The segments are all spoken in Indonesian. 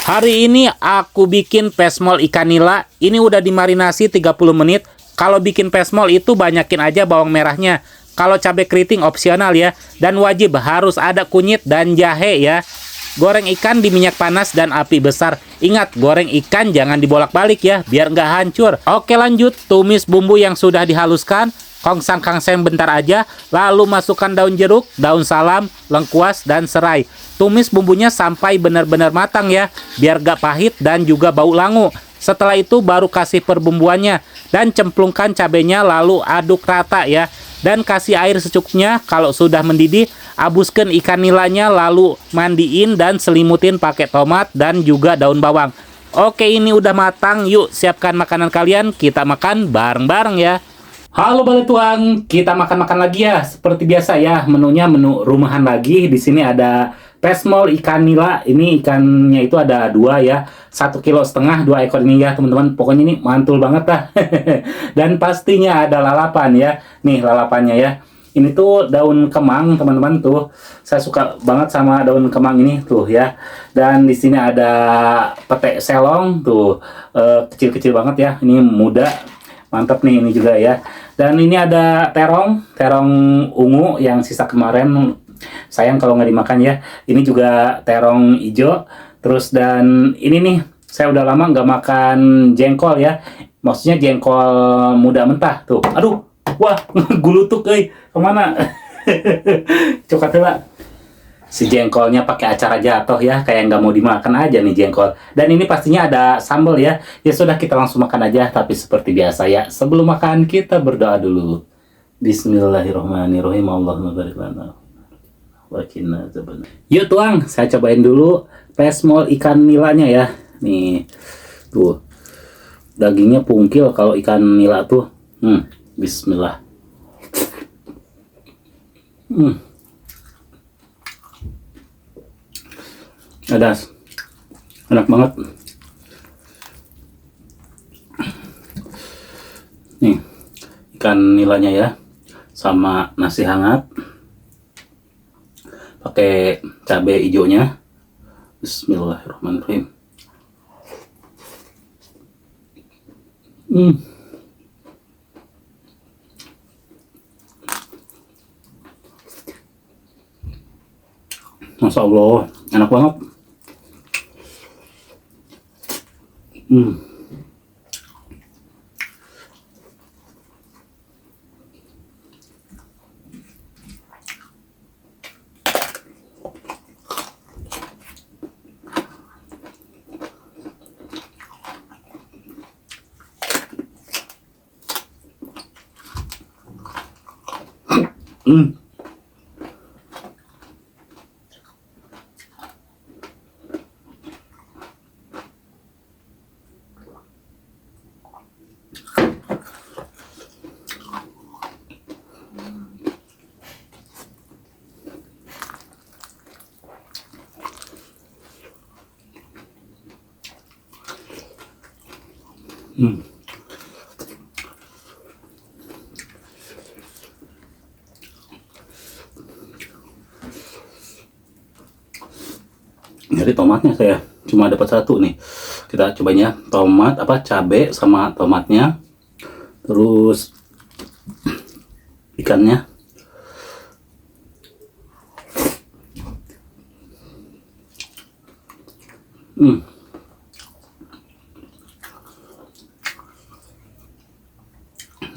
Hari ini aku bikin pesmol ikan nila. Ini udah dimarinasi 30 menit. Kalau bikin pesmol itu banyakin aja bawang merahnya. Kalau cabai keriting opsional ya. Dan wajib harus ada kunyit dan jahe ya. Goreng ikan di minyak panas dan api besar. Ingat, goreng ikan jangan dibolak-balik ya, biar nggak hancur. Oke lanjut, tumis bumbu yang sudah dihaluskan. Kongsang-kangseng bentar aja, lalu masukkan daun jeruk, daun salam, lengkuas, dan serai. Tumis bumbunya sampai benar-benar matang ya, biar gak pahit dan juga bau langu. Setelah itu baru kasih perbumbuannya, dan cemplungkan cabenya lalu aduk rata ya. Dan kasih air secukupnya. Kalau sudah mendidih, abuskan ikan nilanya lalu mandiin dan selimutin pakai tomat dan juga daun bawang. Oke, ini udah matang, yuk siapkan makanan kalian, kita makan bareng-bareng ya. Halo Bale Tuang, kita makan-makan lagi ya. Seperti biasa ya, menunya menu rumahan lagi. Di sini ada pesmol ikan nila. Ini ikannya itu ada 2 ya. 1,5 kg, 2 ekor ini ya teman-teman. Pokoknya ini mantul banget lah. Dan pastinya ada lalapan ya. Nih lalapannya ya. Ini tuh daun kemang teman-teman tuh. Saya suka banget sama daun kemang ini tuh ya. Dan di sini ada pete selong tuh. Kecil-kecil banget ya. Ini muda. Mantap nih ini juga ya. Dan ini ada terong ungu yang sisa kemarin. Sayang kalau nggak dimakan ya. Ini juga terong hijau. Terus dan ini nih, saya udah lama nggak makan jengkol ya. Maksudnya jengkol muda mentah tuh. Aduh, wah gulutuk kemana? Coba lah. Si jengkolnya pakai acara jatuh ya, kayak nggak mau dimakan aja nih jengkol. Dan ini pastinya ada sambal ya. Ya sudah, kita langsung makan aja. Tapi seperti biasa ya, sebelum makan kita berdoa dulu. Bismillahirrahmanirrahim. Allahumma barik lana wa qina adzabannar. Yuk tuang, saya cobain dulu pesmol ikan nilanya ya. Nih tuh, dagingnya pungkil kalau ikan nila tuh. Bismillah. Ada enak banget nih ikan nilanya ya, sama nasi hangat pakai cabai hijaunya. Bismillahirrahmanirrahim. Masya Allah, enak banget. Jadi tomatnya saya cuma dapat 1 nih. Kita cobain ya, tomat cabe sama tomatnya. Terus ikannya.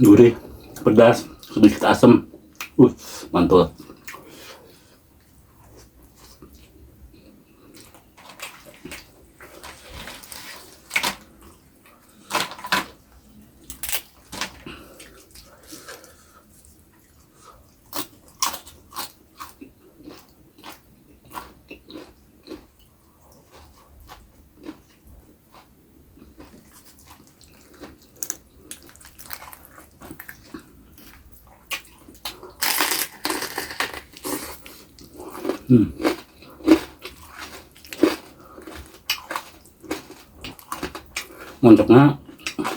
Gurih, pedas, sedikit asam. Mantul.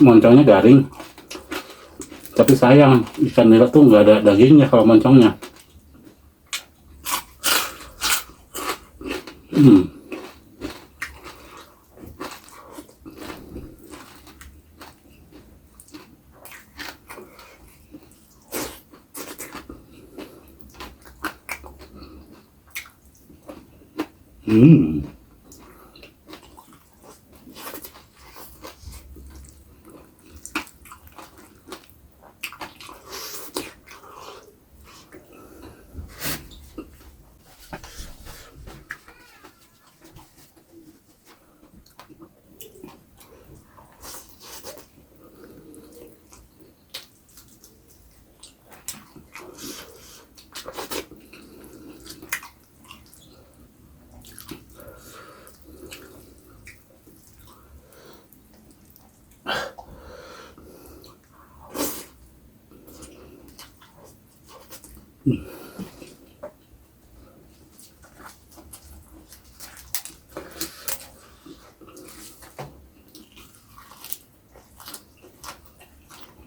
Moncongnya garing, tapi sayang ikan nila tuh nggak ada dagingnya kalau moncongnya. Hmm.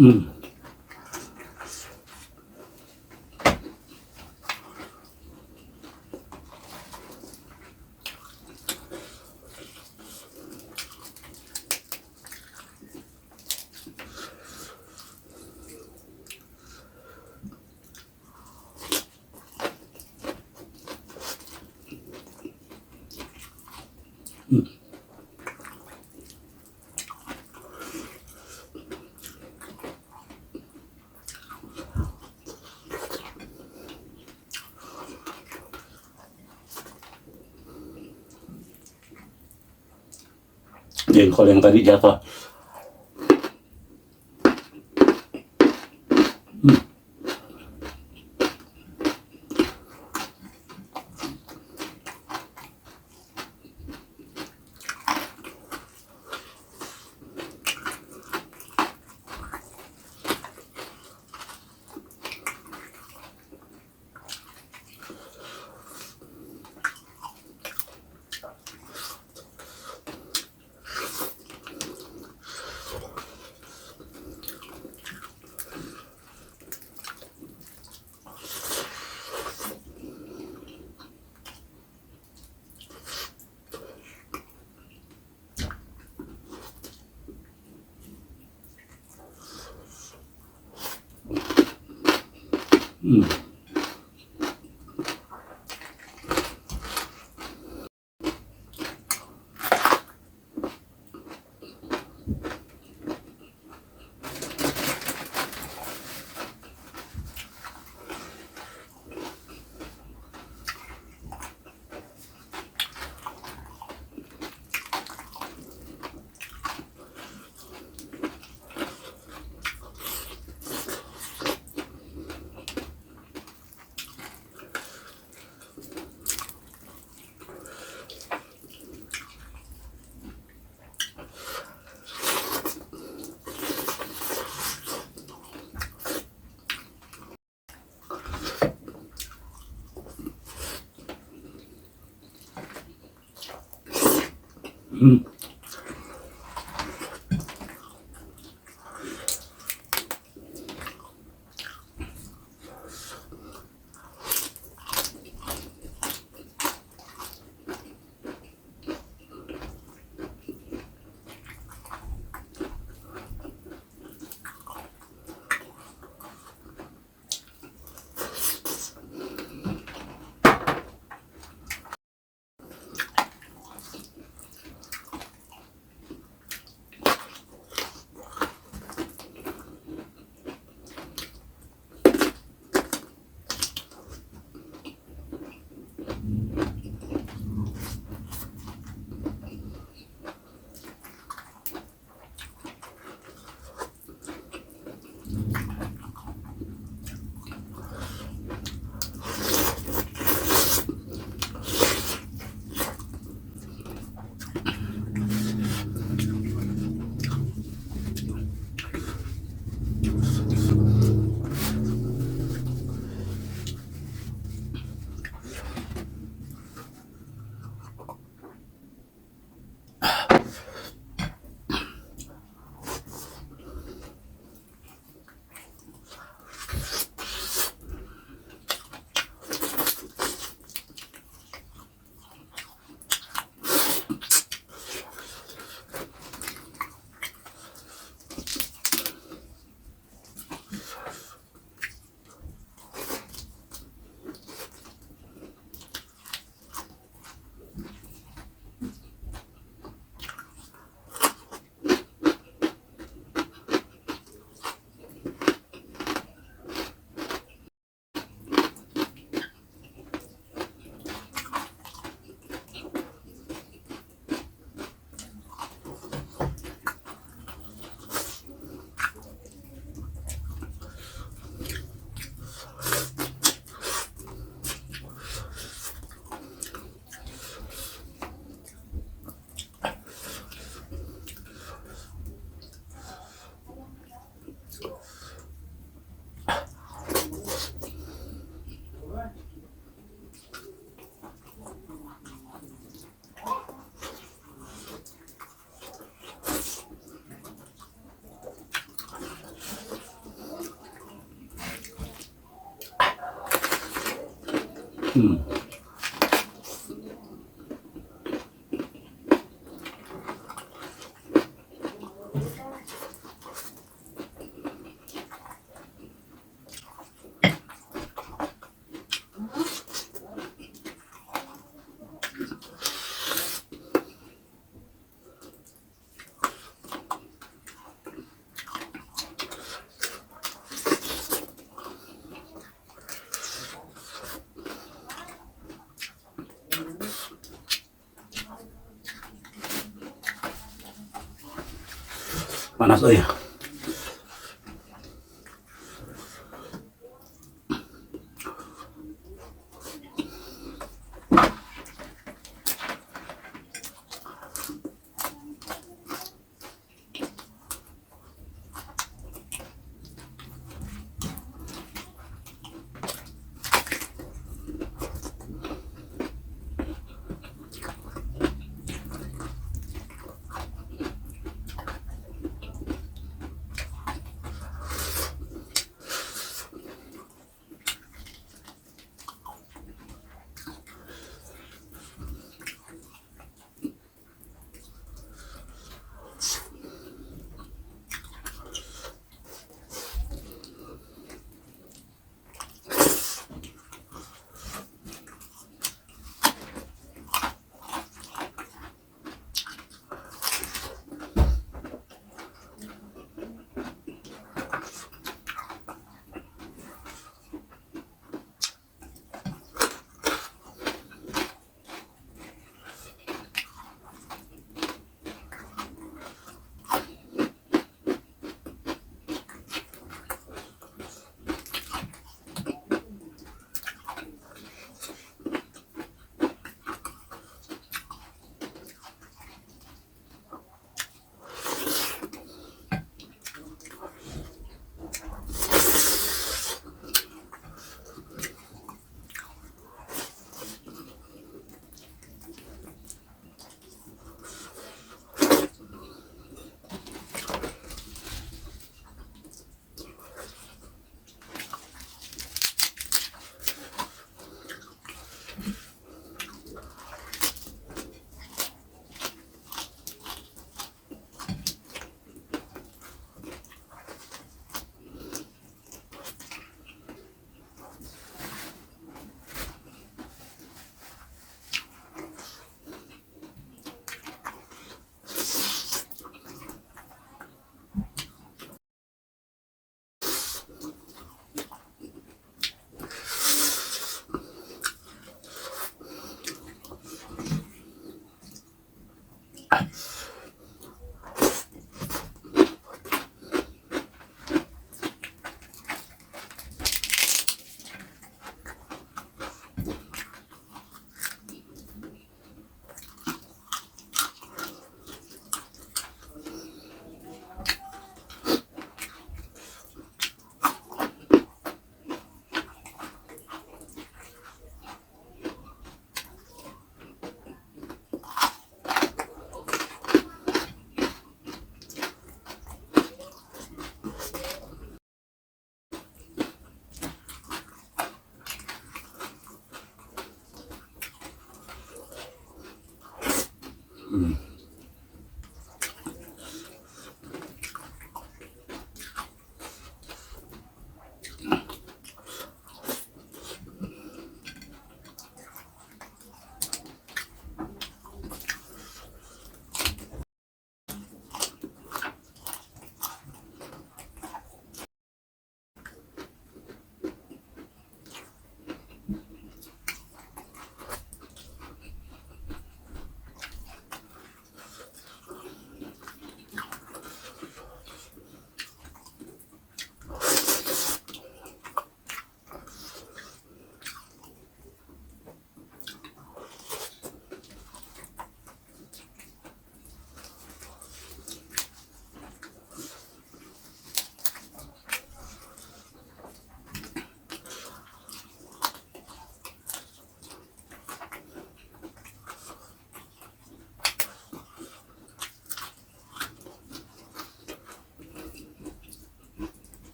Hmm. Jengkol yang tadi jatuh. Hmm. Hmm. Hmm. Panas ya.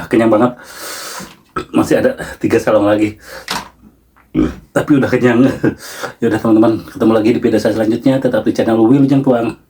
Kenyang banget. Masih ada 3 salong lagi. Tapi udah kenyang. Yaudah teman-teman, ketemu lagi di video saya selanjutnya. Tetap di channel Wilujeng Tuang.